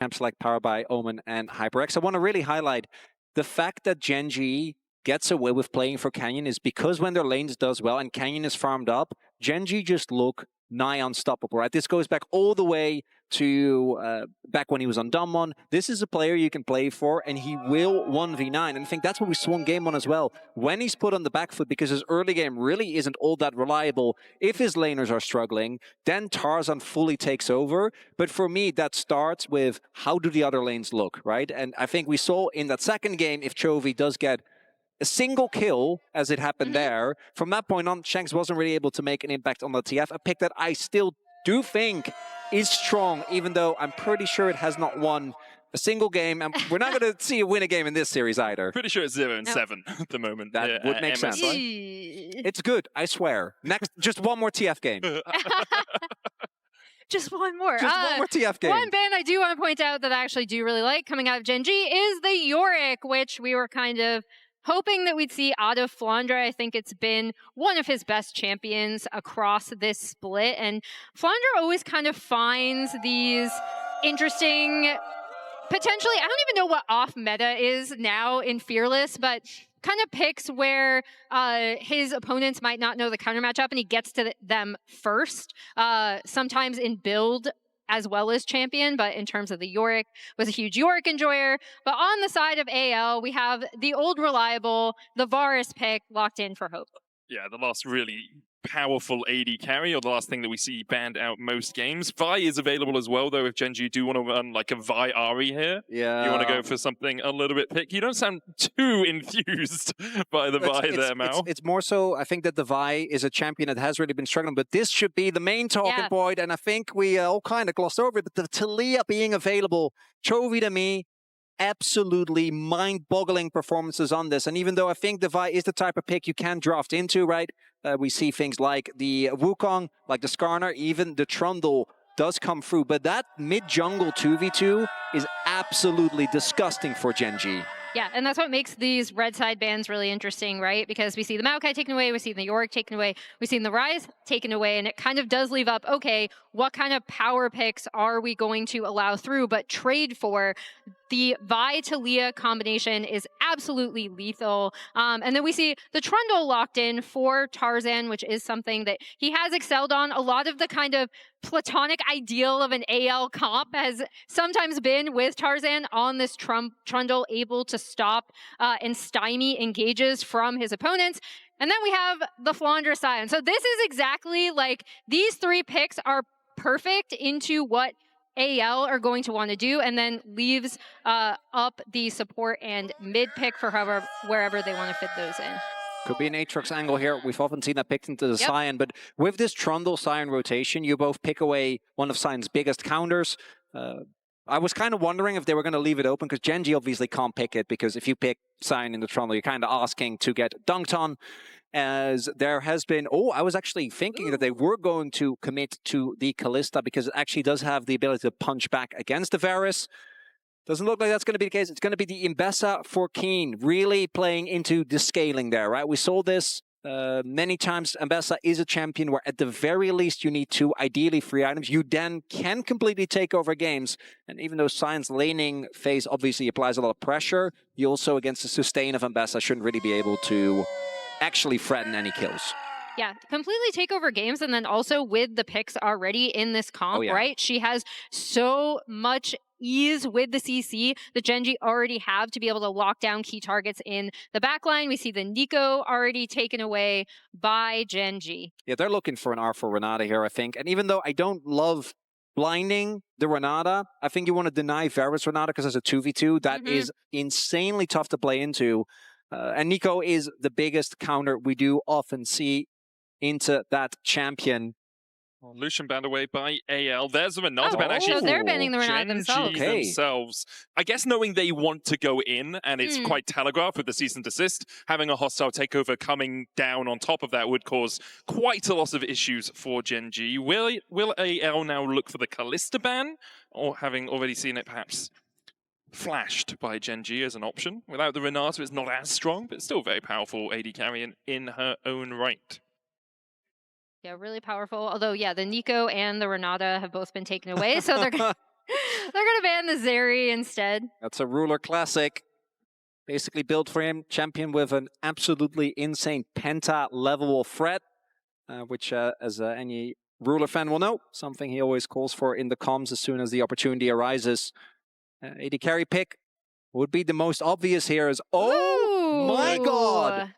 champs like Power by Omen and HyperX. I want to really highlight the fact that Gen.G gets away with playing for Canyon is because when their lanes does well and Canyon is farmed up, Gen.G just look nigh unstoppable, right? This goes back all the way to back when he was on Dumbmon. This is a player you can play for, and he will 1v9. And I think that's what we saw in game 1 as well. When he's put on the back foot, because his early game really isn't all that reliable, if his laners are struggling, then Tarzan fully takes over. But for me, that starts with how do the other lanes look, right? And I think we saw in that second game, if Chovy does get a single kill, as it happened there, from that point on, Shanks wasn't really able to make an impact on the TF. A pick that I still do think is strong, even though I'm pretty sure it has not won a single game. And we're not going to see it win a game in this series either. Pretty sure it's 0-7 at the moment. That would make sense. It's good, I swear. Next, just one more TF game. Just one more. Just one more TF game. One ban I do want to point out that I actually do really like coming out of Gen.G is the Yorick, which we were kind of hoping that we'd see out of Flandre. I think it's been one of his best champions across this split. And Flandre always kind of finds these interesting, potentially, I don't even know what off meta is now in Fearless, but kind of picks where his opponents might not know the counter matchup and he gets to them first, sometimes in build as well as champion, but in terms of the Yorick, was a huge Yorick enjoyer. But on the side of AL, we have the old reliable, the Varus pick locked in for Hope. Yeah, the last really powerful AD carry, or the last thing that we see banned out most games. Vi is available as well, though, if Gen.G do want to run like a Vi Ari here. Yeah. You want to go for something a little bit picky. You don't sound too enthused by the Vi there, Mal. It's more so, I think that the Vi is a champion that has really been struggling, but this should be the main talking point, and I think we all kind of glossed over it, but the Taliyah being available, Chovy to me, absolutely mind-boggling performances on this. And even though I think the Vi is the type of pick you can draft into, right? We see things like the Wukong, like the Skarner, even the Trundle does come through. But that mid-jungle 2v2 is absolutely disgusting for Gen.G. Yeah, and that's what makes these red side bans really interesting, right? Because we see the Maokai taken away, we see the Yorick taken away, we see the Ryze taken away, and it kind of does leave up, okay, what kind of power picks are we going to allow through, but trade for? The Vi Taliyah combination is absolutely lethal. And then we see the Trundle locked in for Tarzan, which is something that he has excelled on. A lot of the kind of platonic ideal of an AL comp has sometimes been with Tarzan on this Trundle, able to stop and stymie engages from his opponents. And then we have the Flandre Scion. So this is exactly like, these three picks are perfect into what AL are going to want to do, and then leaves up the support and mid pick for wherever they want to fit those in. Could be an Aatrox angle here. We've often seen that picked into the Scion, but with this Trundle Scion rotation, you both pick away one of Scion's biggest counters. I was kind of wondering if they were going to leave it open, because Gen.G obviously can't pick it, because if you pick Scion in the Trundle, you're kind of asking to get dunked on. As there has been, I was actually thinking that they were going to commit to the Kalista, because it actually does have the ability to punch back against the Varus. Doesn't look like that's going to be the case. It's going to be the Imbessa for Keen, really playing into the scaling there, right? We saw this many times. Imbessa is a champion where at the very least you need 2, ideally 3 items. You then can completely take over games. And even though Scion's laning phase obviously applies a lot of pressure, you also, against the sustain of Imbessa, shouldn't really be able to actually threaten any kills. Yeah, completely take over games, and then also with the picks already in this comp, right? She has so much ease with the CC that Gen.G already have to be able to lock down key targets in the backline. We see the Nico already taken away by Gen.G. Yeah, they're looking for an R4 Renata here, I think. And even though I don't love blinding the Renata, I think you want to deny Varus Renata, because as a 2v2, that is insanely tough to play into. And Nico is the biggest counter we do often see into that champion. Well, Lucian banned away by AL. There's a Renata ban, actually. So they're banning the Renata themselves. Themselves. I guess knowing they want to go in, and it's quite telegraphed with the cease and desist, having a hostile takeover coming down on top of that would cause quite a lot of issues for Gen.G. Will AL now look for the Kalista ban, or having already seen it perhaps flashed by Gen.G as an option? Without the Renata, it's not as strong, but still very powerful AD carry in her own right. Yeah, really powerful. Although, yeah, the Nico and the Renata have both been taken away, so they're They're going to ban the Zeri instead. That's a Ruler classic. Basically built for him. Champion with an absolutely insane penta level of threat, which as any Ruler fan will know, something he always calls for in the comms as soon as the opportunity arises. AD carry pick would be the most obvious here is, oh my god!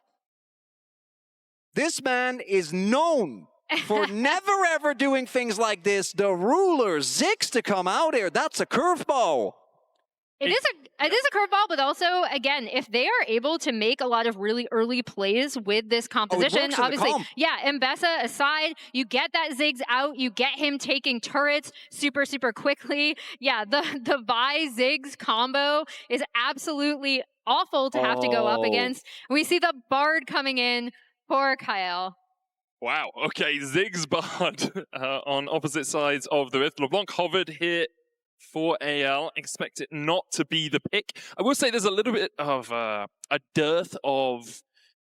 This man is known for never ever doing things like this. The Ruler, Ziggs to come out here, that's a curveball. It is a curveball, but also, again, if they are able to make a lot of really early plays with this composition, obviously, yeah, Mbessa aside, you get that Ziggs out, you get him taking turrets super, super quickly. Yeah, the Vi Ziggs combo is absolutely awful to have to go up against. We see the Bard coming in. Poor Kyle. Wow, okay, Ziggs Bard on opposite sides of the Rift. LeBlanc hovered here for AL. Expect it not to be the pick. I will say there's a little bit of a dearth of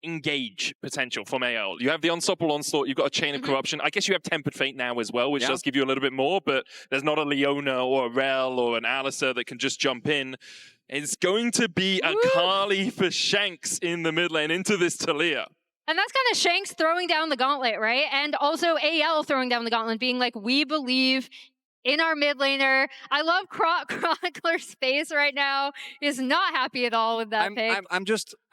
engage potential from AL. You have the Unstoppable Onslaught, you've got a Chain of Corruption. I guess you have Tempered Fate now as well, which does give you a little bit more, but there's not a Leona or a Rel or an Alistair that can just jump in. It's going to be a Kali for Shanks in the mid lane into this Taliyah. And that's kind of Shanks throwing down the gauntlet, right? And also AL throwing down the gauntlet, being like, we believe in our mid laner. I love Chronicler's face right now. He's not happy at all with that pick.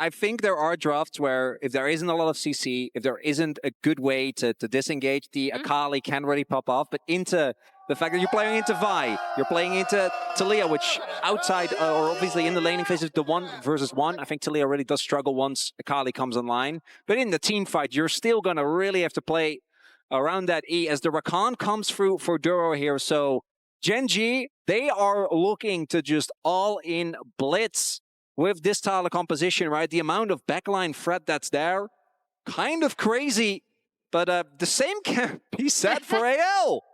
I think there are drafts where if there isn't a lot of CC, if there isn't a good way to disengage, the Akali can really pop off. But into the fact that you're playing into Vi, you're playing into Taliyah, which outside, or obviously in the laning phase is the 1v1. I think Taliyah really does struggle once Akali comes online. But in the team fight, you're still going to really have to play around that E as the Rakan comes through for Duro here. So Gen.G, they are looking to just all-in blitz with this style of composition, right? The amount of backline threat that's there, kind of crazy. But the same can be said for AL.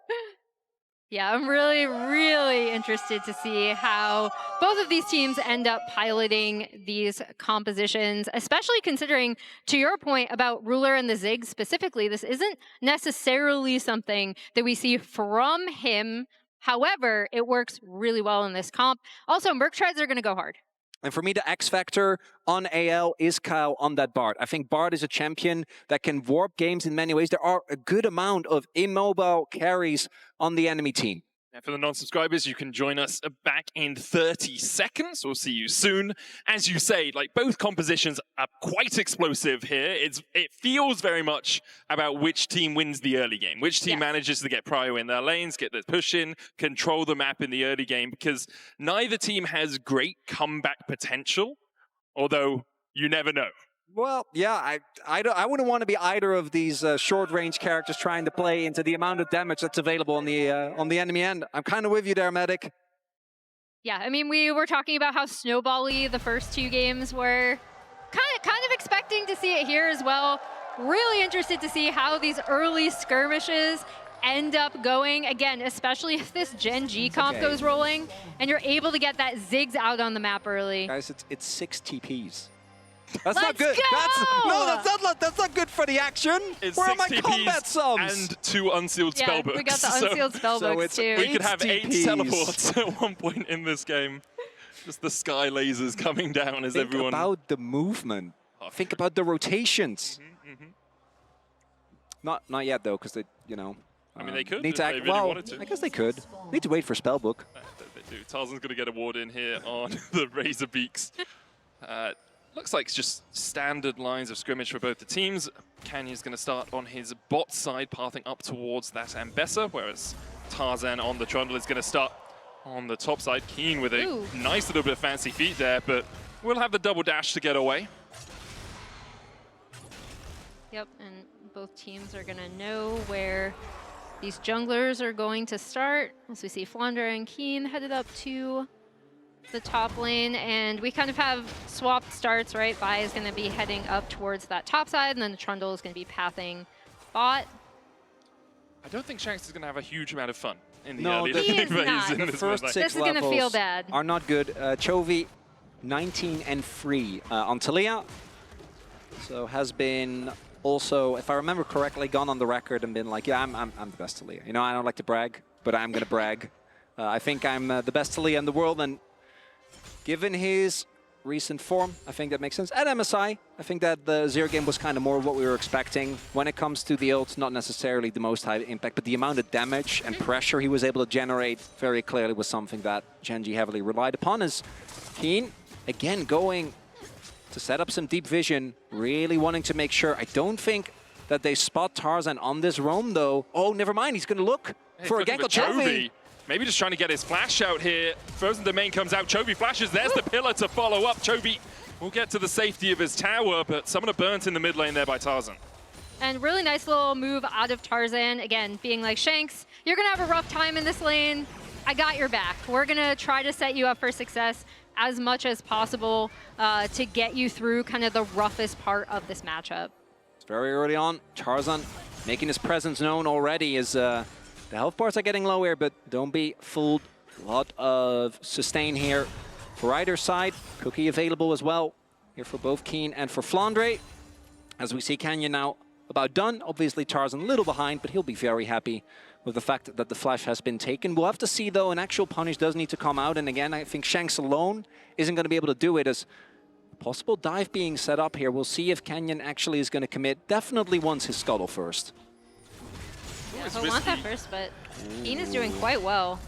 Yeah, I'm really, really interested to see how both of these teams end up piloting these compositions, especially considering, to your point about Ruler and the Ziggs specifically, this isn't necessarily something that we see from him. However, it works really well in this comp. Also, Merc Treads are going to go hard. And for me, the X factor on AL is Kyle on that Bard. I think Bard is a champion that can warp games in many ways. There are a good amount of immobile carries on the enemy team. And for the non-subscribers, you can join us back in 30 seconds. We'll see you soon. As you say, like both compositions are quite explosive here. It feels very much about which team wins the early game, which team manages to get prio in their lanes, get the push in, control the map in the early game, because neither team has great comeback potential, although you never know. Well, yeah, I wouldn't want to be either of these short-range characters trying to play into the amount of damage that's available on the enemy end. I'm kind of with you there, Medic. Yeah, I mean, we were talking about how snowball-y the first two games were. Kind of expecting to see it here as well. Really interested to see how these early skirmishes end up going. Again, especially if this Gen.G comp goes rolling and you're able to get that Ziggs out on the map early. Guys, it's 6 TPs. That's Let's not good. Go! That's not good for the action. It's Where are 6 my TPs combat sums? and 2 unsealed spellbooks. We got the unsealed spellbooks too. We could have 8 TPs. teleports at one point in this game. Just the sky lasers coming down as everyone... Think about the movement. Think about the rotations. Not yet though, because they, I mean, they could. Need to act, really wanted to. I guess they could. Need to wait for spellbook. They do. Tarzan's going to get a ward in here on the Razor Beaks. Looks like it's just standard lines of scrimmage for both the teams. Kanye's going to start on his bot side, pathing up towards that Ambessa, whereas Tarzan on the Trundle is going to start on the top side. Keen with a nice little bit of fancy feet there, but we'll have the double dash to get away. Yep, and both teams are going to know where these junglers are going to start. As we see Flounder and Keen headed up to the top lane, and we kind of have swapped starts, right? Vi is going to be heading up towards that top side, and then the Trundle is going to be pathing bot. I don't think Shanks is going to have a huge amount of fun in the He early is phase not. in The this first mid lane. 6 This is gonna feel levels bad. are not good. Chovy, 19 and 3 on Taliyah. So has been also, if I remember correctly, gone on the record and been like, yeah, I'm the best Taliyah. I don't like to brag, but I'm going to brag. I think I'm the best Talia in the world, and given his recent form, I think that makes sense. At MSI, I think that the Zero game was kind of more of what we were expecting. When it comes to the ult, not necessarily the most high impact, but the amount of damage and pressure he was able to generate very clearly was something that Gen.G heavily relied upon. As Keen, again, going to set up some deep vision, really wanting to make sure. I don't think that they spot Tarzan on this roam, though. Oh, never mind, he's going to look for a gank on Chovy. Maybe just trying to get his flash out here. Frozen Domain comes out, Chovy flashes. There's the pillar to follow up. Chovy will get to the safety of his tower, but someone burnt in the mid lane there by Tarzan. And really nice little move out of Tarzan. Again, being like, Shanks, you're going to have a rough time in this lane. I got your back. We're going to try to set you up for success as much as possible to get you through kind of the roughest part of this matchup. It's very early on. Tarzan making his presence known already as the health bars are getting low here, but don't be fooled. A lot of sustain here for either side. Cookie available as well here for both Keen and for Flandre. As we see Canyon now about done. Obviously Tarzan a little behind, but he'll be very happy with the fact that the flash has been taken. We'll have to see though, an actual punish does need to come out. And again, I think Shanks alone isn't going to be able to do it, as possible dive being set up here. We'll see if Canyon actually is going to commit. Definitely wants his scuttle first. Yeah, he'll want that first, but Keen is doing quite well.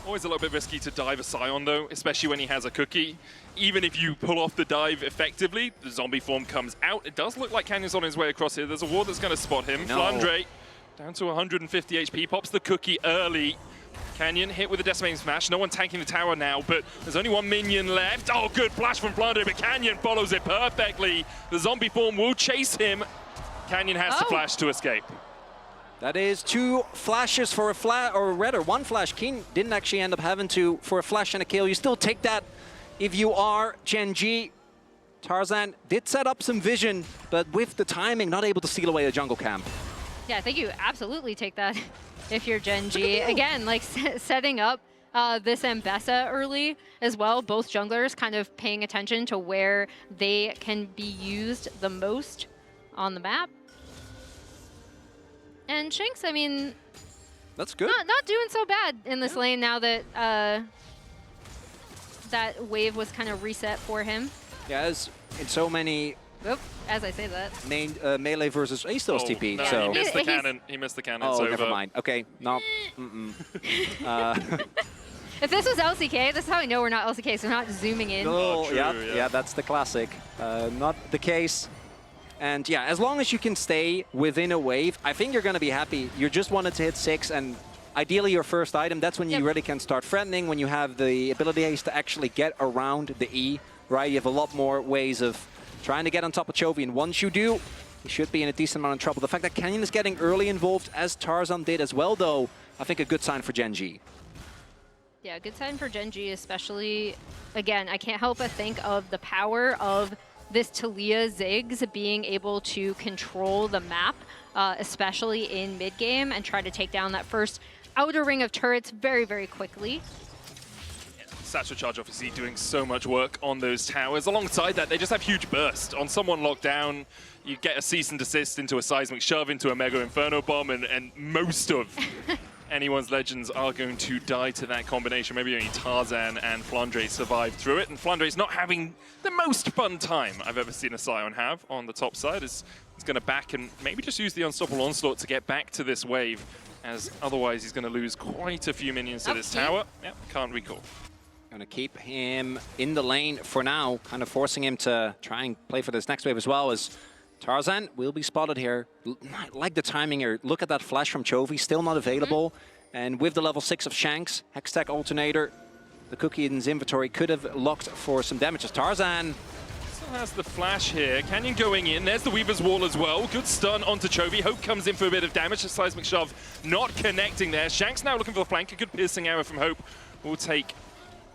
Always a little bit risky to dive a Scion though, especially when he has a cookie. Even if you pull off the dive effectively, the zombie form comes out. It does look like Canyon's on his way across here. There's a ward that's going to spot him. No. Flandre down to 150 HP, pops the cookie early. Canyon hit with a decimating smash. No one tanking the tower now, but there's only one minion left. Oh, good flash from Flandre, but Canyon follows it perfectly. The zombie form will chase him. Canyon has to flash to escape. That is 2 flashes for a flash, or rather 1 flash. Keen didn't actually end up having to for a flash and a kill. You still take that if you are Gen.G. Tarzan did set up some vision, but with the timing, not able to steal away a jungle camp. Yeah, I think you absolutely take that if you're Gen.G. Again, like setting up this Ambessa early as well. Both junglers kind of paying attention to where they can be used the most on the map. And Shanks, I mean, that's good. Not doing so bad in this lane now that that wave was kind of reset for him. Yeah, as in so many. Oop, as I say that. Melee versus he still has TP. No, so he missed the cannon. He missed the cannon. Oh, it's never over. mind. Okay, no. If this was LCK, this is how I know we're not LCK, so we're not zooming in. Oh, true, yeah, that's the classic. Not the case. And yeah, as long as you can stay within a wave, I think you're going to be happy. You just wanted to hit 6, and ideally your first item, that's when you really can start threatening, when you have the abilities to actually get around the E, right? You have a lot more ways of trying to get on top of Chovy, and once you do, you should be in a decent amount of trouble. The fact that Canyon is getting early involved, as Tarzan did as well, though, I think a good sign for Gen.G. Yeah, good sign for Gen.G, especially, again, I can't help but think of the power of this Talia Ziggs being able to control the map, especially in mid-game, and try to take down that first outer ring of turrets very, very quickly. Satchel Charge obviously doing so much work on those towers. Alongside that, they just have huge burst. On someone locked down, you get a cease and desist into a seismic shove into a Mega Inferno Bomb, and most of anyone's legends are going to die to that combination. Maybe only Tarzan and Flandre survived through it, and Flandre's not having the most fun time I've ever seen a Scion have on the top side. He's going to back and maybe just use the Unstoppable Onslaught to get back to this wave, as otherwise he's going to lose quite a few minions to this tower. Yep, can't recall. Going to keep him in the lane for now, kind of forcing him to try and play for this next wave as well, as Tarzan will be spotted here. Like the timing here. Look at that flash from Chovy, still not available. And with the level 6 of Shanks, Hextech Alternator, the cookie in his inventory could have locked for some damage as Tarzan. Still has the flash here. Canyon going in. There's the Weaver's Wall as well. Good stun onto Chovy. Hope comes in for a bit of damage. The seismic shove not connecting there. Shanks now looking for the flank. A good piercing arrow from Hope will take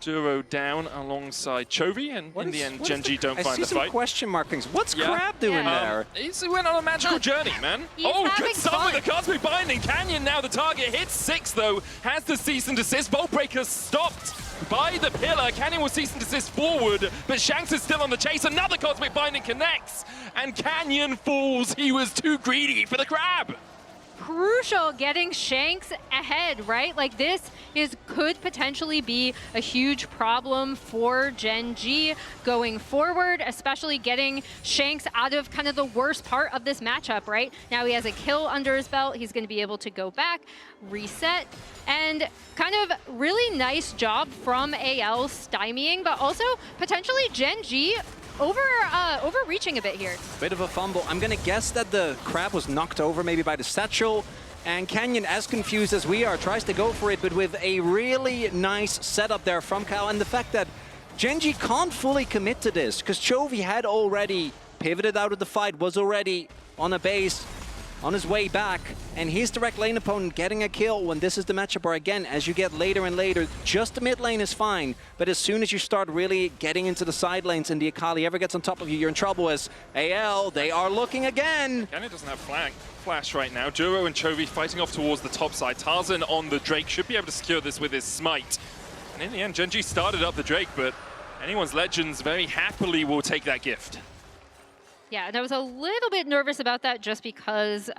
Duro down alongside Chovy, and in the end, Gen.G don't find the I see some fight. question markings. What's Crab doing there? He went on a magical journey, man. Oh, good stun with the Cosmic Binding. Canyon now the target. Hits 6, though. Has the cease and desist. Vault Breaker stopped by the pillar. Canyon will cease and desist forward, but Shanks is still on the chase. Another Cosmic Binding connects, and Canyon falls. He was too greedy for the Crab. crucial getting Shanks ahead, right? Like this could potentially be a huge problem for Gen.G going forward, especially getting Shanks out of kind of the worst part of this matchup, right? Now he has a kill under his belt. He's going to be able to go back, reset, and kind of really nice job from AL stymieing, but also potentially Gen.G overreaching a bit here. Bit of a fumble. I'm going to guess that the crab was knocked over maybe by the satchel. And Canyon, as confused as we are, tries to go for it, but with a really nice setup there from Cal. And the fact that Gen.G can't fully commit to this, because Chovy had already pivoted out of the fight, was already on a base, on his way back, and his direct lane opponent getting a kill when this is the matchup where, again, as you get later and later, just the mid lane is fine, but as soon as you start really getting into the side lanes and the Akali ever gets on top of you, you're in trouble. As AL, they are looking again. Canyon doesn't have flash right now. Duro and Chovy fighting off towards the top side. Tarzan on the Drake should be able to secure this with his smite. And in the end, Gen.G started up the Drake, but anyone's Legends very happily will take that gift. Yeah, and I was a little bit nervous about that just because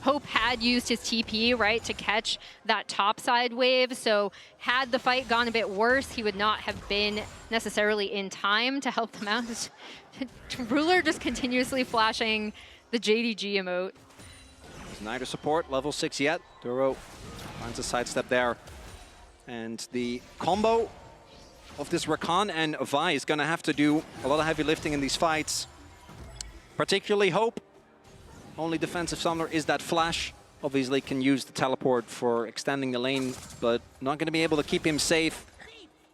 Hope had used his TP, right, to catch that top side wave. So had the fight gone a bit worse, he would not have been necessarily in time to help them out. Ruler just continuously flashing the JDG emote. There's neither support, level 6 yet. Duro finds a sidestep there. And the combo of this Rakan and Vi is going to have to do a lot of heavy lifting in these fights. Particularly Hope. Only defensive summoner is that flash. Obviously can use the teleport for extending the lane, but not going to be able to keep him safe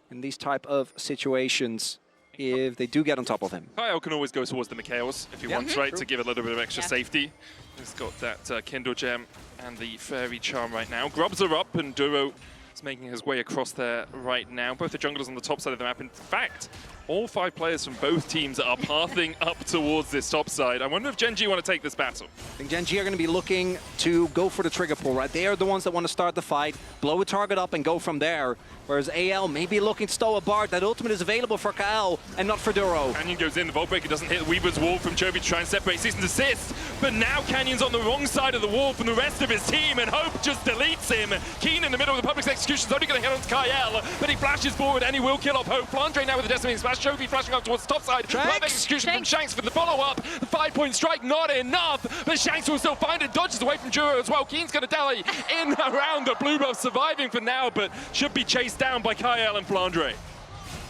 in these type of situations if they do get on top of him. Kyle can always go towards the Mikhails if he wants, right, True. to give a little bit of extra safety. He's got that Kindle Gem and the Fairy Charm right now. Grubs are up and Duro is making his way across there right now. Both the junglers on the top side of the map. In fact, all 5 players from both teams are pathing up towards this top side. I wonder if Gen.G want to take this battle. I think Gen.G are going to be looking to go for the trigger pull, right? They are the ones that want to start the fight, blow a target up and go from there. Whereas AL may be looking to stow a Bard. That ultimate is available for Kael and not for Duro. Canyon goes in, the Vault Breaker doesn't hit Weaver's wall from Chovy to try and separate Cease and Desist. But now Canyon's on the wrong side of the wall from the rest of his team, and Hope just deletes him. Keen in the middle of the public's execution is only going to hit onto Kael, but he flashes forward and he will kill off Hope. Flandre now with the Decimating Smash. Chovy flashing up towards the top side. Perfect execution from Shanks for the follow-up. The 5-point strike, not enough, but Shanks will still find it. Dodges away from Duro as well. Keen's going to dally in around the blue buff, surviving for now, but should be chased down by Kael and Flandre.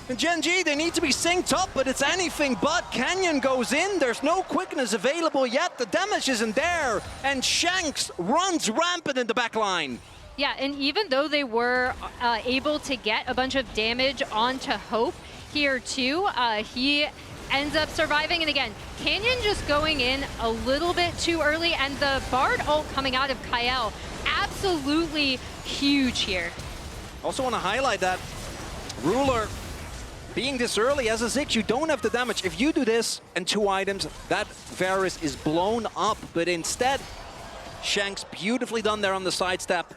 And Gen.G, they need to be synced up, but it's anything but. Canyon goes in, there's no quickness available yet, the damage isn't there, and Shanks runs rampant in the back line. Yeah, and even though they were able to get a bunch of damage onto Hope here too, he ends up surviving. And again, Canyon just going in a little bit too early, and the Bard ult coming out of Kael, absolutely huge here. Also want to highlight that Ruler being this early as a Ziggs, you don't have the damage. If you do this and 2 items, that Varus is blown up, but instead, Shanks beautifully done there on the sidestep.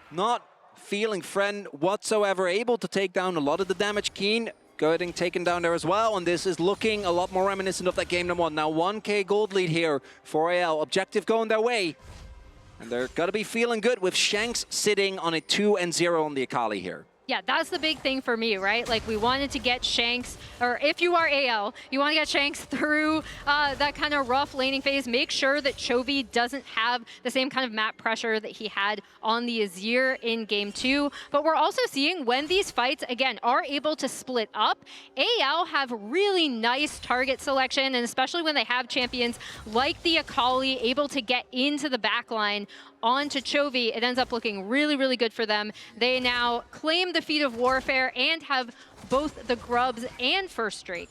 Not feeling friend whatsoever, able to take down a lot of the damage. Keen getting taken down there as well, and this is looking a lot more reminiscent of that game #1. Now 1k gold lead here for AL, objective going their way. And they're gonna be feeling good with Shanks sitting on a 2-0 on the Akali here. Yeah, that's the big thing for me, right? Like, we wanted to get Shanks, or if you are AL, you want to get Shanks through that kind of rough laning phase. Make sure that Chovy doesn't have the same kind of map pressure that he had on the Azir in Game 2. But we're also seeing when these fights, again, are able to split up, AL have really nice target selection, and especially when they have champions like the Akali able to get into the backline onto Chovy, it ends up looking really, really good for them. They now claim the feat of warfare and have both the grubs and first Drake.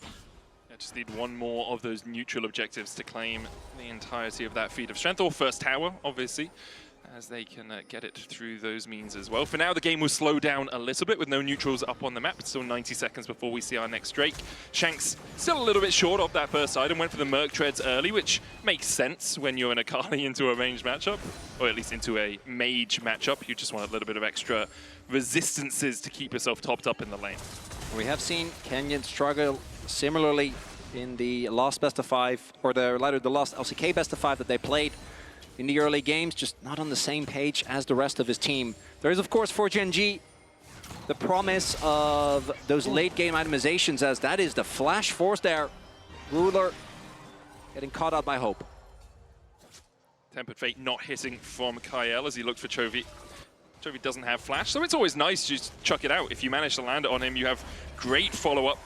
I just need one more of those neutral objectives to claim the entirety of that feat of strength, or first tower, obviously, as they can get it through those means as well. For now, the game will slow down a little bit with no neutrals up on the map. It's still 90 seconds before we see our next Drake. Shanks still a little bit short of that first item, went for the Merc Treads early, which makes sense when you're in a Akali into a ranged matchup, or at least into a mage matchup. You just want a little bit of extra resistances to keep yourself topped up in the lane. We have seen Canyon struggle similarly in the last best of 5, or the last LCK best of 5 that they played. in the early games, just not on the same page as the rest of his team. There is, of course, for Gen.G, the promise of those late game itemizations, as that is the flash force there. Ruler getting caught out by Hope. Tempered Fate not hitting from Kyle as he looked for Chovy. Chovy doesn't have flash, so it's always nice to just chuck it out. If you manage to land it on him, you have great follow-up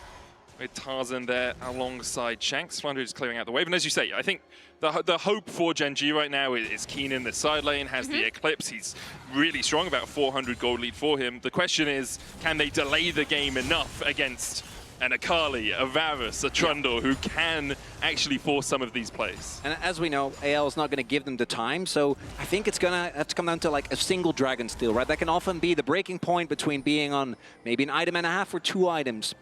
with Tarzan there alongside Shanks. Flandre is clearing out the wave. And as you say, I think the hope for Gen.G right now is Keen in the side lane, has the Eclipse. He's really strong, about 400 gold lead for him. The question is, can they delay the game enough against an Akali, a Varus, a Trundle, who can actually force some of these plays? And as we know, AL is not going to give them the time, so I think it's going to have to come down to like a single Dragon steal, right? That can often be the breaking point between being on maybe an item and a half or 2 items.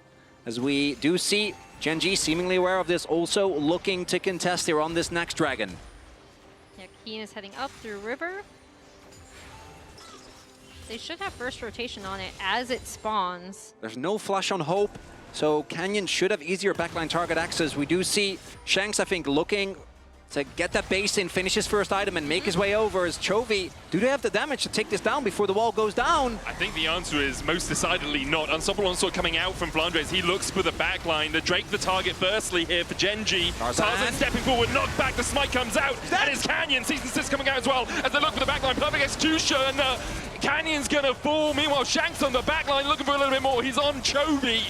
As we do see Gen.G seemingly aware of this, also looking to contest here on this next Dragon. Yeah, Keen is heading up through river. They should have first rotation on it as it spawns. There's no flash on Hope, so Canyon should have easier backline target access. We do see Shanks, I think, looking to get that base in, finish his first item, and make his way over. As Chovy, do they have the damage to take this down before the wall goes down? I think the answer is most decidedly not. Unstoppable Onslaught coming out from Flandre as he looks for the backline. The Drake the target firstly here for Gen.G. Tarzan stepping forward, knocked back, the smite comes out. That is Canyon, Season 6 coming out as well as they look for the backline. Perfect execution. Canyon's gonna fall. Meanwhile, Shanks on the backline looking for a little bit more. He's on Chovy.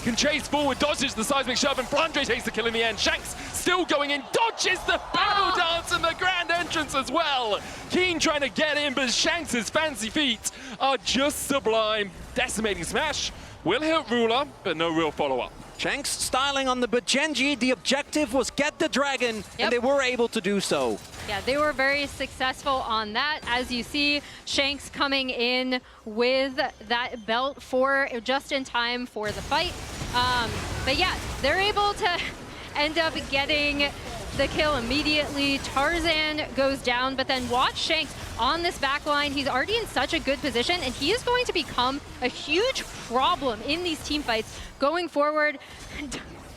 Can chase forward, dodges the seismic shove, and Flandre takes the kill in the end. Shanks still going in, dodges the battle dance and the grand entrance as well. Keen trying to get in, but Shanks' fancy feet are just sublime. Decimating smash will hit Ruler, but no real follow-up. Shanks styling on the, but Gen.G, the objective was get the Dragon, and they were able to do so. Yeah, they were very successful on that. As you see, Shanks coming in with that belt for just in time for the fight. But yeah, they're able to end up getting the kill immediately. Tarzan goes down, but then watch Shanks on this back line. He's already in such a good position, and he is going to become a huge problem in these team fights going forward.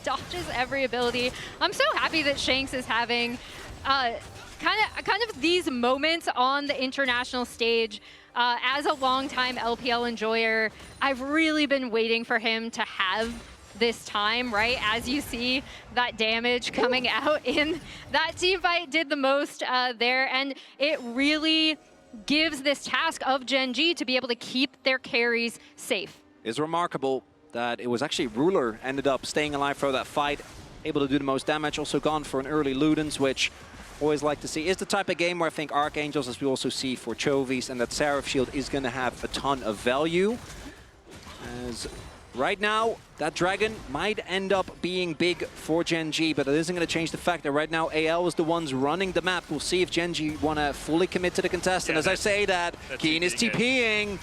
Dodges every ability. I'm so happy that Shanks is having kind of these moments on the international stage. As a longtime LPL enjoyer, I've really been waiting for him to have this time, right? As you see that damage coming out in that team fight, did the most there, and it really gives this task of Gen.G to be able to keep their carries safe. It's remarkable that it was actually Ruler ended up staying alive for that fight, able to do the most damage, also gone for an early Ludens, which always like to see. Is the type of game where I think Archangels, as we also see for Chovies, and that Seraph Shield is going to have a ton of value. As right now, that Dragon might end up being big for Gen.G, but it isn't going to change the fact that right now AL is the ones running the map. We'll see if Gen.G want to fully commit to the contest. And as I say that, Keen is TPing.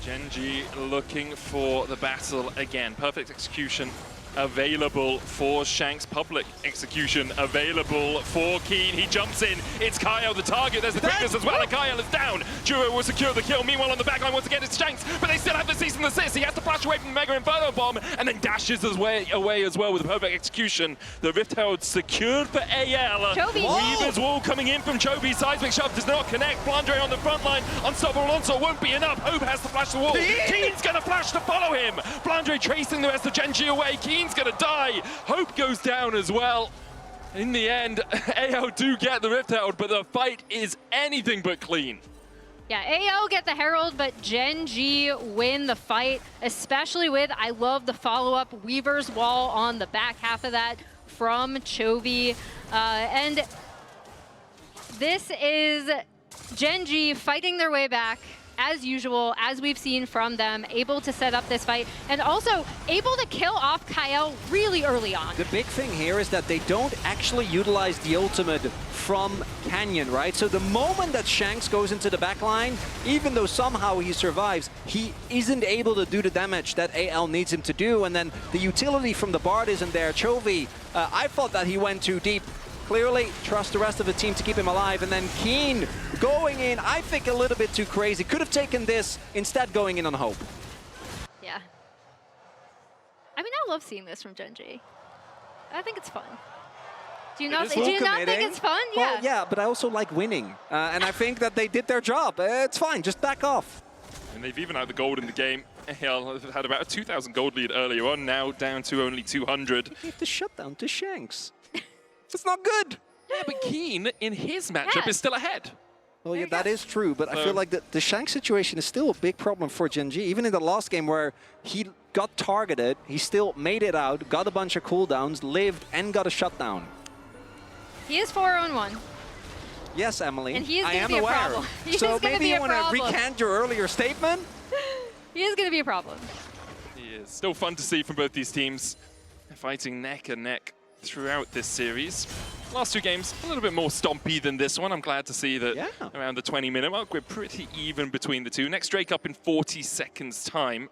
Gen.G looking for the battle again. Perfect execution available for Shanks. Public execution available for Keen. He jumps in. It's Kyle the target. There's the quickness as well, and Kyle is down. Duo will secure the kill. Meanwhile, on the backline, once again, it's Shanks, but they still have the Cease and Desist. He has to flash away from the Mega Inferno Bomb, and then dashes his way away as well with a perfect execution. The Rift Herald secured for AL. Weaver's Wall coming in from Chovy. Seismic Shove does not connect. Flandre on the front line. Unstoppable Onslaught won't be enough. Hope has to flash the wall. Keen's going to flash to follow him. Flandre tracing the rest of Gen.G away. Keen's gonna die. Hope goes down as well. In the end, AO do get the Rift Herald, but the fight is anything but clean. Yeah, AO get the Herald, but Gen.G win the fight, especially with, I love the follow-up Weaver's Wall on the back half of that from Chovy. And this is Gen.G fighting their way back, as usual, as we've seen from them, able to set up this fight, and also able to kill off Kyle really early on. The big thing here is that they don't actually utilize the ultimate from Canyon, right? So the moment that Shanks goes into the backline, even though somehow he survives, he isn't able to do the damage that AL needs him to do, and then the utility from the Bard isn't there. Chovy, I thought that he went too deep. Clearly, trust the rest of the team to keep him alive. And then Keen going in, I think a little bit too crazy. Could have taken this, instead going in on Hope. Yeah. I mean, I love seeing this from Gen.G. I think it's fun. Do you not, is do you not think committing. it's fun? Well, Yeah. yeah, but I also like winning. And I think that they did their job. It's fine, just back off. And they've even had the gold in the game. AL had about a 2,000 gold lead earlier on, now down to only 200. They gave the shutdown to Shanks. It's not good. Yeah, but Keen, in his matchup, Yeah. is still ahead. Well, yeah, you that go. is true, but I feel like the Shanks situation is still a big problem for Gen.G. Even in the last game where he got targeted, he still made it out, got a bunch of cooldowns, lived, and got a shutdown. He is 4-on-1. Yes, Emily, And he is I gonna am be a aware. problem. He So is gonna maybe be you a want to problem. recant your earlier statement? He is going to be a problem. He is. Still fun to see from both these teams. They're fighting neck and neck throughout this series. Last two games, a little bit more stompy than this one. I'm glad to see that around the 20-minute mark, we're pretty even between the two. Next Drake up in 40 seconds time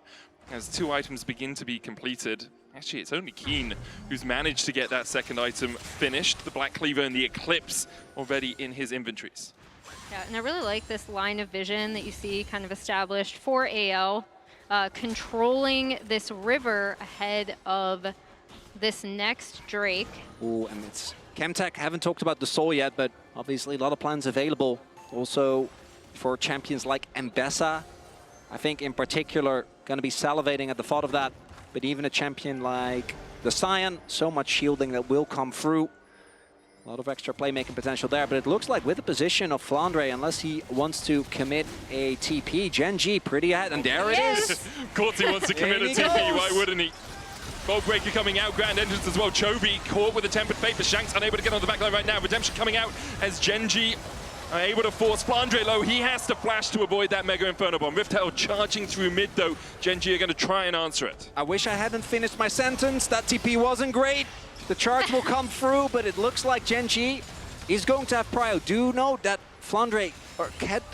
as 2 items begin to be completed. Actually, it's only Keen who's managed to get that second item finished. The Black Cleaver and the Eclipse already in his inventories. Yeah, and I really like this line of vision that you see kind of established for AL, controlling this river ahead of this next Drake. Ooh, and it's Chemtech. Haven't talked about the Soul yet, but obviously a lot of plans available. Also for champions like Mbessa. I think in particular going to be salivating at the thought of that. But even a champion like the Scion, so much shielding that will come through. A lot of extra playmaking potential there, but it looks like with the position of Flandre, unless he wants to commit a TP, Gen.G pretty ahead, and there it is. Of course he wants to commit a In he TP, goes. why wouldn't he? Bolt Breaker coming out, grand entrance as well. Chovy caught with a tempered fate, but Shanks unable to get on the backline right now. Redemption coming out as Gen.G are able to force Flandre low. He has to flash to avoid that Mega Inferno Bomb. Rift Herald charging through mid though. Gen.G are going to try and answer it. I wish I hadn't finished my sentence. That TP wasn't great. The charge will come through, but it looks like Gen.G is going to have prio. Do note that Flandre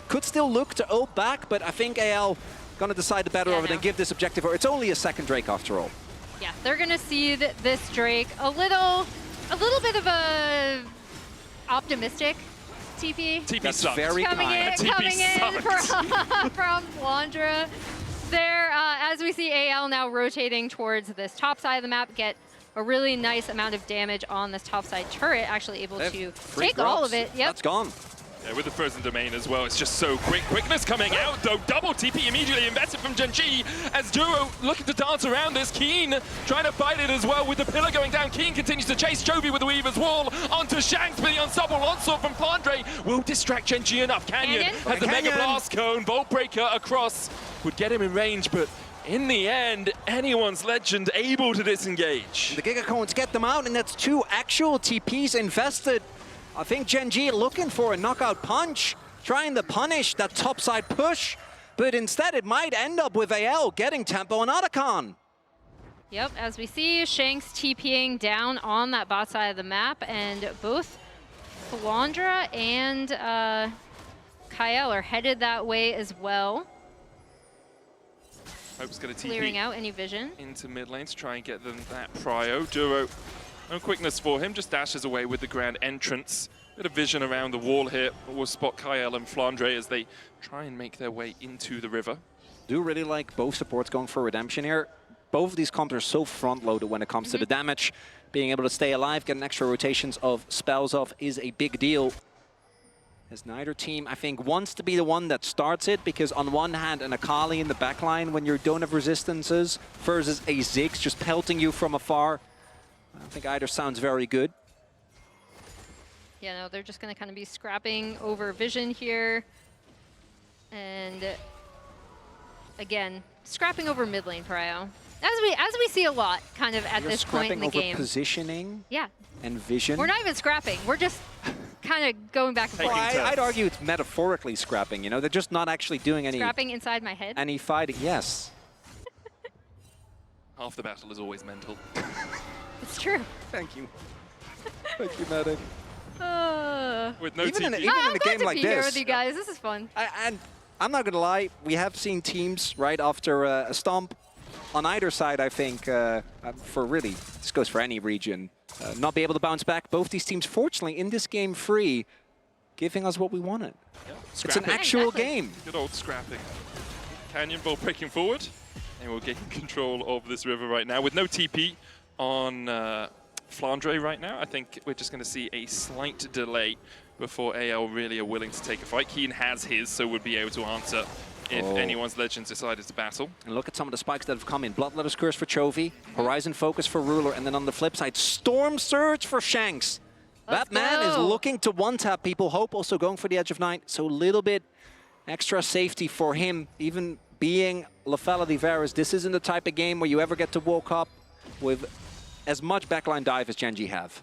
could still look to ult back, but I think AL going to decide the better of it and give this objective. Or it's only a second Drake after all. Yeah, they're going to see this Drake a little bit of a optimistic TP. TP That's sucked. very coming in, kind. coming in sucked. from Flandre. There, as we see AL now rotating towards this top side of the map, get a really nice amount of damage on this top side turret, actually able to take all of it. Yep. That's gone. Yeah, with the frozen domain as well, it's just so quick. Quickness coming out though, double TP immediately invested from Gen.G as Duo looking to dance around this. Keen trying to fight it as well with the pillar going down. Keen continues to chase Chovy with the Weaver's Wall onto Shanks, but the unstoppable onslaught from Flandre will distract Gen.G enough. Canyon has the Mega Blast Cone, Bolt Breaker across would get him in range, but in the end, anyone's legend able to disengage. The Giga Cones get them out, and that's 2 actual TPs invested. I think Gen.G looking for a knockout punch, trying to punish that topside push, but instead it might end up with AL getting tempo on Otacon. Yep, as we see Shanks TPing down on that bot side of the map, and both Flandre and Kael are headed that way as well. Hope's going to Clearing TP out any vision. into mid lane to try and get them that prio. Duro, no quickness for him, just dashes away with the grand entrance. Bit of vision around the wall here. We'll spot Kael and Flandre as they try and make their way into the river. Do really like both supports going for redemption here. Both of these comps are so front-loaded when it comes to the damage. Being able to stay alive, getting extra rotations of spells off is a big deal. As neither team, I think, wants to be the one that starts it, because on one hand, an Akali in the backline when you don't have resistances versus a Ziggs just pelting you from afar. I don't think either sounds very good. Yeah, no, they're just going to kind of be scrapping over vision here. And again, scrapping over mid lane prio. As we see a lot kind of at You're this point in the scrapping game. over positioning Yeah, and vision. we're not even scrapping. We're just kind of going back and forth. Taking I'd turns. argue it's metaphorically scrapping, you know? They're just not actually doing Scrapping inside my head. any fighting. Yes. Half the battle is always mental. It's true. Thank you. Thank you, Medic. With no Even in TP. a- I'm a glad game to like be here this. with you guys. This is fun. And I'm not going to lie, we have seen teams right after a stomp on either side, I think, for really, this goes for any region, not be able to bounce back. Both these teams, fortunately, in this game free, giving us what we wanted. It's an Scrapping. actual exactly. game. Good old scrapping. Canyon Bolt breaking forward. And we'll gain control of this river right now with no TP on Flandre right now. I think we're just going to see a slight delay before AL really are willing to take a fight. Keen has his, so would be able to answer if anyone's Legends decided to battle. And look at some of the spikes that have come in. Bloodletter's Curse for Chovy, Horizon Focus for Ruler, and then on the flip side, Storm Surge for Shanks. That man is looking to one-tap people. Hope also going for the Edge of Night, so a little bit extra safety for him, even being Lafella de Veras. This isn't the type of game where you ever get to walk up with as much backline dive as Gen.G have.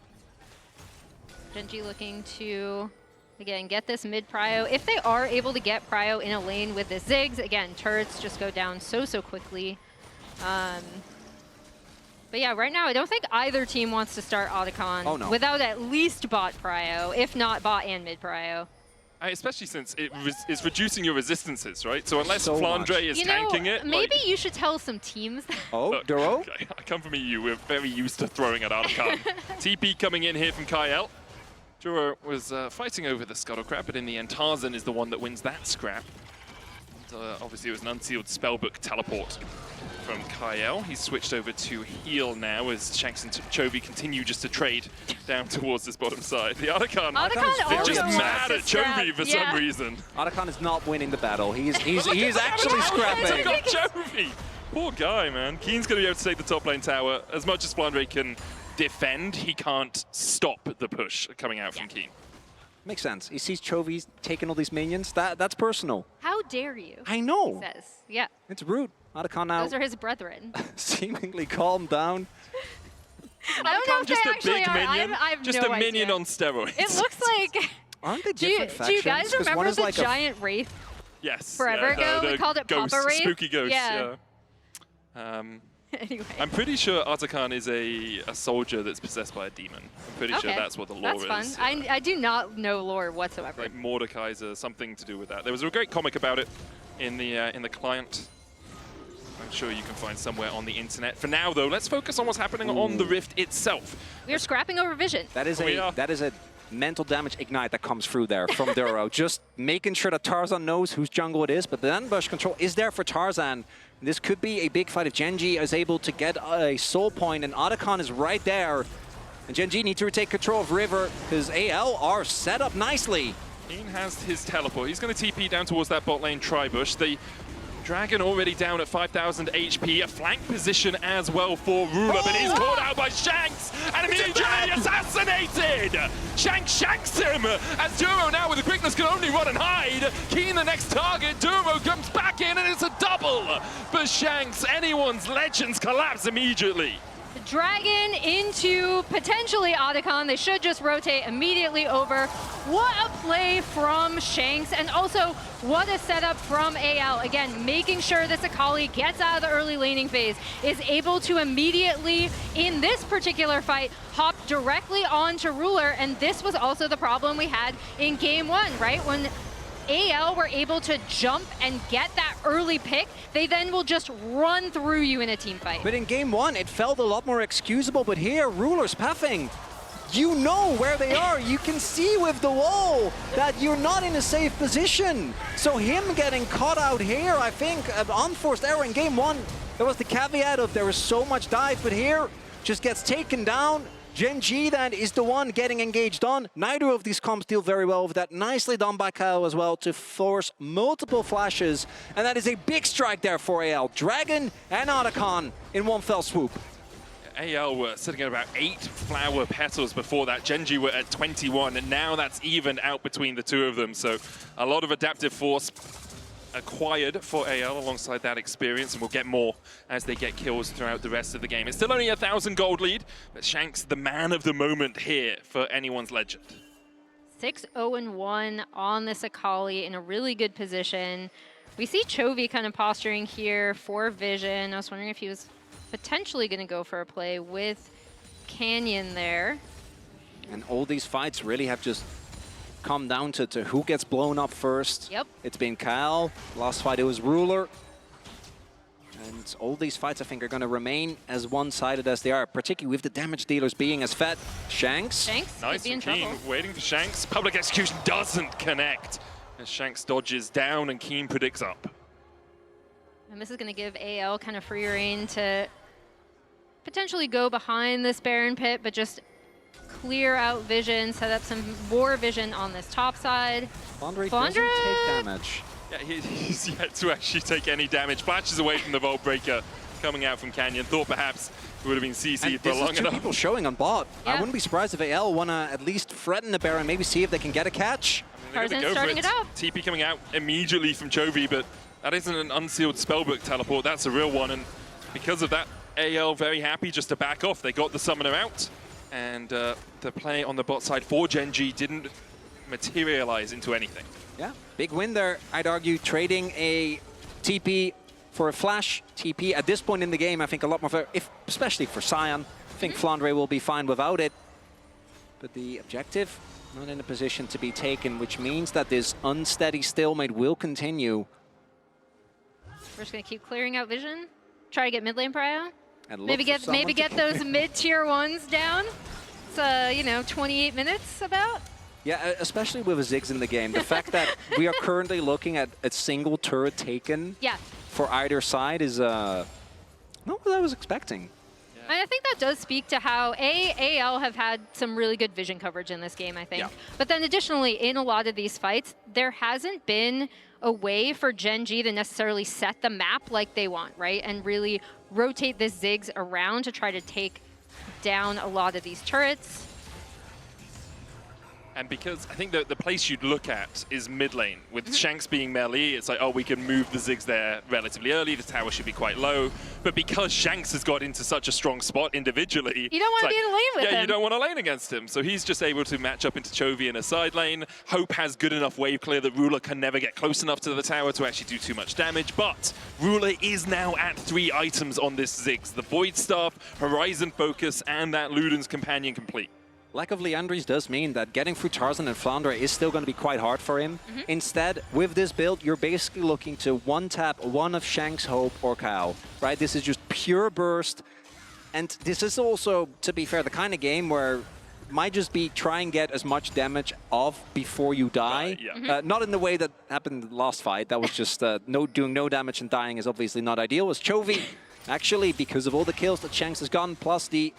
Gen.G looking to, again, get this mid prio. If they are able to get prio in a lane with the Ziggs, again, turrets just go down so quickly. But yeah, right now I don't think either team wants to start Otacon without at least bot prio, if not bot and mid prio. Especially since it's reducing your resistances, right? So unless Flandre is tanking it... Maybe you should tell some teams that. Duro? Okay, I come from EU, we're very used to throwing at Otacon. TP coming in here from Kyle. Duro was fighting over the Scuttle Crab, but in the end Tarzan is the one that wins that scrap. And, obviously it was an unsealed spellbook teleport from Kyle. He's switched over to heal now as Shanks and Chovy continue just to trade down towards this bottom side. The Otacon is just mad at Chovy for some reason. Otacon is not winning the battle. He's actually scrapping. Got Chovy! Poor guy, man. Keen's going to be able to take the top lane tower. As much as Flandre can defend, he can't stop the push coming out from Keen. Makes sense. He sees Chovy taking all these minions. That's personal. How dare you? I know. He says. Yeah. It's rude. Otacon now. Those are his brethren. Seemingly calmed down. I don't know if just they a actually big are. minion. I have just no a minion idea. on steroids. It looks like. Aren't they Do different factions? you guys 'Cause remember the like giant wraith? Yes. Forever ago, we called it ghost, Papa Wraith. Spooky ghost. Yeah. Anyway. I'm pretty sure Otacon is a soldier that's possessed by a demon. I'm pretty sure that's what the lore is. That's fun. I do not know lore whatsoever. Like Mordekaiser, something to do with that. There was a great comic about it in the client. I'm sure you can find somewhere on the internet. For now, though, let's focus on what's happening on the Rift itself. We're scrapping over vision. That is a mental damage ignite that comes through there from Duro. Just making sure that Tarzan knows whose jungle it is, but the ambush control is there for Tarzan. This could be a big fight if Gen.G is able to get a soul point, and Otacon is right there. And Gen.G need to retake control of River, because AL are set up nicely. Keen has his teleport. He's going to TP down towards that bot lane tri-bush. The Dragon already down at 5,000 HP. A flank position as well for Ruler, but he's caught out by Shanks and immediately assassinated! Shanks him! As Duro now with the quickness can only run and hide. Keen the next target. Duro comes back in and it's a double for Shanks. Anyone's Legends collapse immediately. Dragon into potentially Otacon. They should just rotate immediately over. What a play from Shanks, and also what a setup from AL. Again, making sure this Akali gets out of the early laning phase, is able to immediately, in this particular fight, hop directly onto Ruler, and this was also the problem we had in game one, right? When AL were able to jump and get that early pick, they then will just run through you in a team fight. But in game one, it felt a lot more excusable, but here, Ruler's pathing. You know where they are. You can see with the wall that you're not in a safe position. So him getting caught out here, I think, an unforced error in game one. There was the caveat of there was so much dive, but here, just gets taken down. Gen.G then is the one getting engaged on. Neither of these comps deal very well with that. Nicely done by Kyle as well to force multiple flashes. And that is a big strike there for AL. Dragon and Otacon in one fell swoop. AL were sitting at about 8 flower petals before that. Gen.G were at 21, and now that's evened out between the two of them. So a lot of adaptive force acquired for AL alongside that experience, and we'll get more as they get kills throughout the rest of the game. It's still only a 1,000 gold lead, but Shanks the man of the moment here for anyone's Legend. 6-0-1 on this Akali in a really good position. We see Chovy kind of posturing here for Vision. I was wondering if he was potentially going to go for a play with Canyon there. And all these fights really have just come down to who gets blown up first. Yep. It's been Kyle. Last fight it was Ruler. And all these fights, I think, are going to remain as one-sided as they are, particularly with the damage dealers being as fat. Shanks. Nice from Keen, waiting for Shanks. Public Execution doesn't connect as Shanks dodges down and Keen predicts up. And this is going to give AL kind of free reign to potentially go behind this Baron pit, but just clear out vision, set up some more vision on this top side. Flandre doesn't take damage. Yeah, he's yet to actually take any damage. Flashes away from the Vault Breaker coming out from Canyon. Thought perhaps it would have been CC'd for long enough. Two people showing on bot. Yeah. I wouldn't be surprised if AL want to at least threaten the Baron, maybe see if they can get a catch. Tarzan starting it up. TP coming out immediately from Chovy, but that isn't an unsealed spellbook teleport. That's a real one, and because of that, AL very happy just to back off. They got the summoner out, and the play on the bot side for Gen.G didn't materialize into anything. Yeah, big win there. I'd argue trading a TP for a flash TP at this point in the game, I think a lot more fair, especially for Sion. I think Flandre will be fine without it. But the objective, not in a position to be taken, which means that this unsteady stalemate will continue. We're just gonna keep clearing out vision. Try to get mid lane prio. And Maybe get those mid-tier ones down. It's you know, 28 minutes about. Yeah, especially with a Ziggs in the game. The fact that we are currently looking at a single turret taken for either side is not what I was expecting. And I think that does speak to how AL have had some really good vision coverage in this game, I think. Yeah. But then additionally, in a lot of these fights, there hasn't been a way for Gen.G to necessarily set the map like they want, right? And really rotate this Ziggs around to try to take down a lot of these turrets. And because I think the place you'd look at is mid lane. With Shanks being melee, it's like, oh, we can move the Ziggs there relatively early. The tower should be quite low. But because Shanks has got into such a strong spot individually, you don't want to be in a lane with him. Yeah, you don't want to lane against him. So he's just able to match up into Chovy in a side lane. Hope has good enough wave clear that Ruler can never get close enough to the tower to actually do too much damage. But Ruler is now at 3 items on this Ziggs. The Void Staff, Horizon Focus, and that Luden's Companion complete. Lack of Liandry's does mean that getting through Tarzan and Flandre is still going to be quite hard for him. Instead, with this build, you're basically looking to one-tap one of Shanks, Hope, or Kao, right? This is just pure burst. And this is also, to be fair, the kind of game where it might just be try and get as much damage off before you die. Not in the way that happened in the last fight. That was just doing no damage and dying is obviously not ideal. Was Chovy, actually, because of all the kills that Shanks has gotten, plus the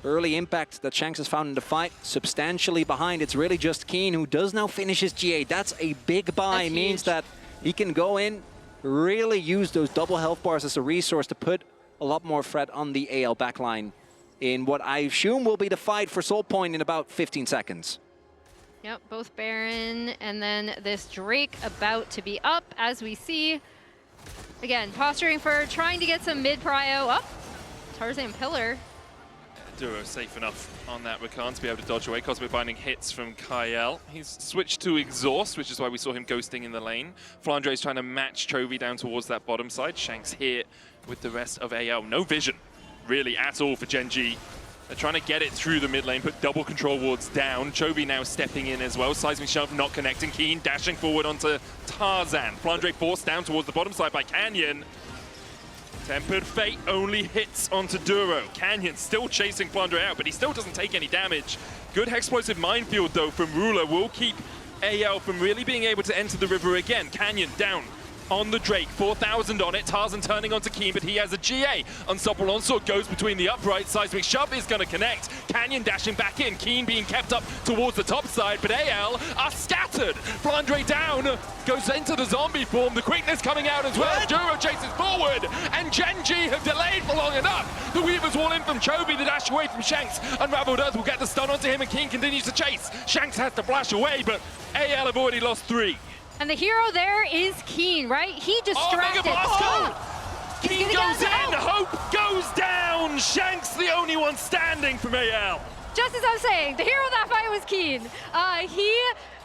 early impact that Shanks has found in the fight, substantially behind. It's really just Keen who does now finish his GA. That's a big buy. That's means huge. that he can go in, really use those double health bars as a resource to put a lot more threat on the AL backline in what I assume will be the fight for Soul Point in about 15 seconds. Yep, both Baron and then this Drake about to be up, as we see. Again, posturing for trying to get some mid-prio up. Tarzan Pillar. Duro safe enough on that Rakan to be able to dodge away. Cosmic Binding hits from Kyle. He's switched to Exhaust, which is why we saw him ghosting in the lane. Flandre's trying to match Chovy down towards that bottom side. Shanks here with the rest of AL. No vision, really, at all for Gen.G. They're trying to get it through the mid lane, put double control wards down. Chovy now stepping in as well. Seismic Shove not connecting. Keen dashing forward onto Tarzan. Flandre forced down towards the bottom side by Canyon. Tempered Fate only hits onto Duro. Canyon still chasing Flandre out, but he still doesn't take any damage. Good Explosive Minefield, though, from Ruler will keep AL from really being able to enter the river again. Canyon down on the Drake, 4,000 on it. Tarzan turning onto Keen, but he has a GA. Unstoppable Onslaught goes between the upright. Seismic Shove is going to connect. Canyon dashing back in. Keen being kept up towards the top side, but AL are scattered. Flandre down, goes into the zombie form. The quickness coming out as well. Duro chases forward, and Gen.G have delayed for long enough. The Weaver's Wall in from Chovy, the dash away from Shanks. Unraveled Earth will get the stun onto him, and Keen continues to chase. Shanks has to flash away, but AL have already lost 3. And the hero there is Keen, right? He distracted. Keen goes in, Hope goes down. Shanks the only one standing from AL. Just as I'm saying, the hero of that fight was Keen. He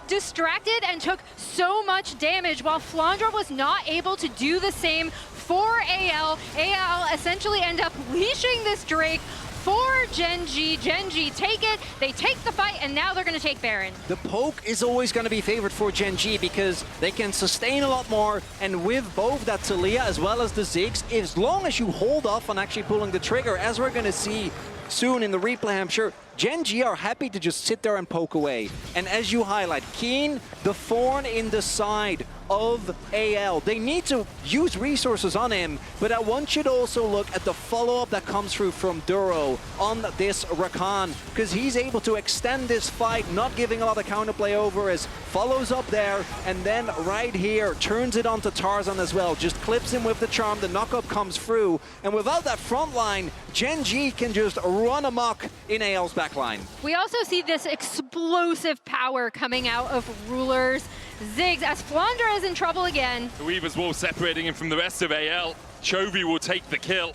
distracted and took so much damage while Flandre was not able to do the same for AL. AL essentially end up leashing this Drake for Gen.G. Gen.G take it, they take the fight, and now they're going to take Baron. The poke is always going to be favored for Gen.G because they can sustain a lot more, and with both that Talia as well as the Ziggs, as long as you hold off on actually pulling the trigger, as we're going to see soon in the replay, I'm sure, Gen.G are happy to just sit there and poke away. And as you highlight, Keen, the thorn in the side of AL. They need to use resources on him, but I want you to also look at the follow-up that comes through from Duro on this Rakan, because he's able to extend this fight, not giving a lot of counterplay over, as follows up there, and then right here, turns it onto Tarzan as well, just clips him with the charm, the knockup comes through, and without that front line, Gen.G can just run amok in AL's backline. We also see this explosive power coming out of Rulers. Ziggs, as Flandre is in trouble again. The Weaver's Wall separating him from the rest of AL. Chovy will take the kill.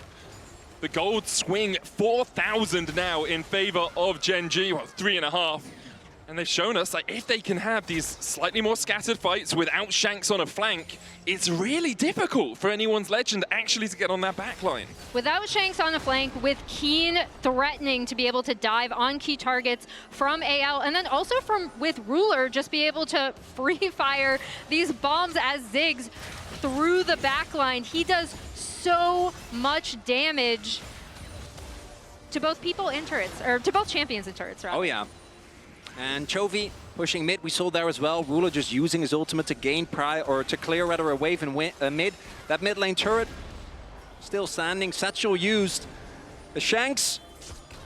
The gold swing 4,000 now in favor of Gen.G, well, 3.5. And they've shown us, like, if they can have these slightly more scattered fights without Shanks on a flank, it's really difficult for anyone's Legend actually to get on that backline. Without Shanks on a flank, with Keen threatening to be able to dive on key targets from AL, and then also with Ruler, just be able to free fire these bombs as Ziggs through the backline. He does so much damage to both people and turrets, or to both champions and turrets, rather. Oh yeah. And Chovy pushing mid, we saw there as well. Ruler just using his ultimate to gain to clear rather a wave in mid. That mid lane turret still standing. Satchel used. The Shanks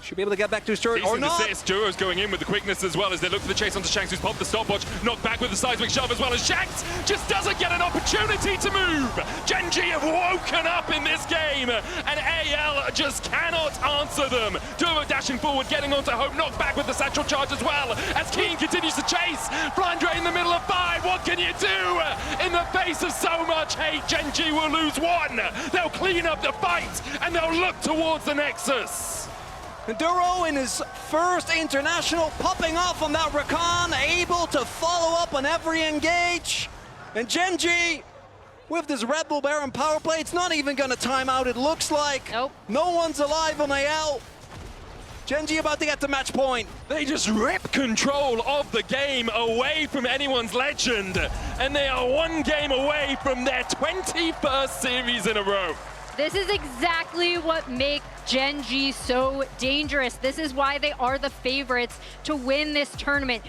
should be able to get back to his turret, or not. Assist. Duro's going in with the quickness as well as they look for the chase onto Shanks, who's popped the stopwatch. Knocked back with the seismic shove as well as Shanks just doesn't get an opportunity to move. Gen.G have woken up in this game, and AL just cannot answer them. Duro dashing forward, getting onto Hope, knocked back with the satchel charge as well as Keen continues to chase. Flandre in the middle of 5. What can you do in the face of so much hate? Gen.G will lose 1. They'll clean up the fight and they'll look towards the Nexus. Duro in his first international, popping off on that Rakan, able to follow up on every engage. And Gen.G, with this Red Bull Baron power play, it's not even going to time out, it looks like. Nope. No one's alive on AL. Gen.G about to get to match point. They just rip control of the game away from anyone's Legend, and they are 1 game away from their 21st series in a row. This is exactly what makes Gen.G so dangerous. This is why they are the favorites to win this tournament.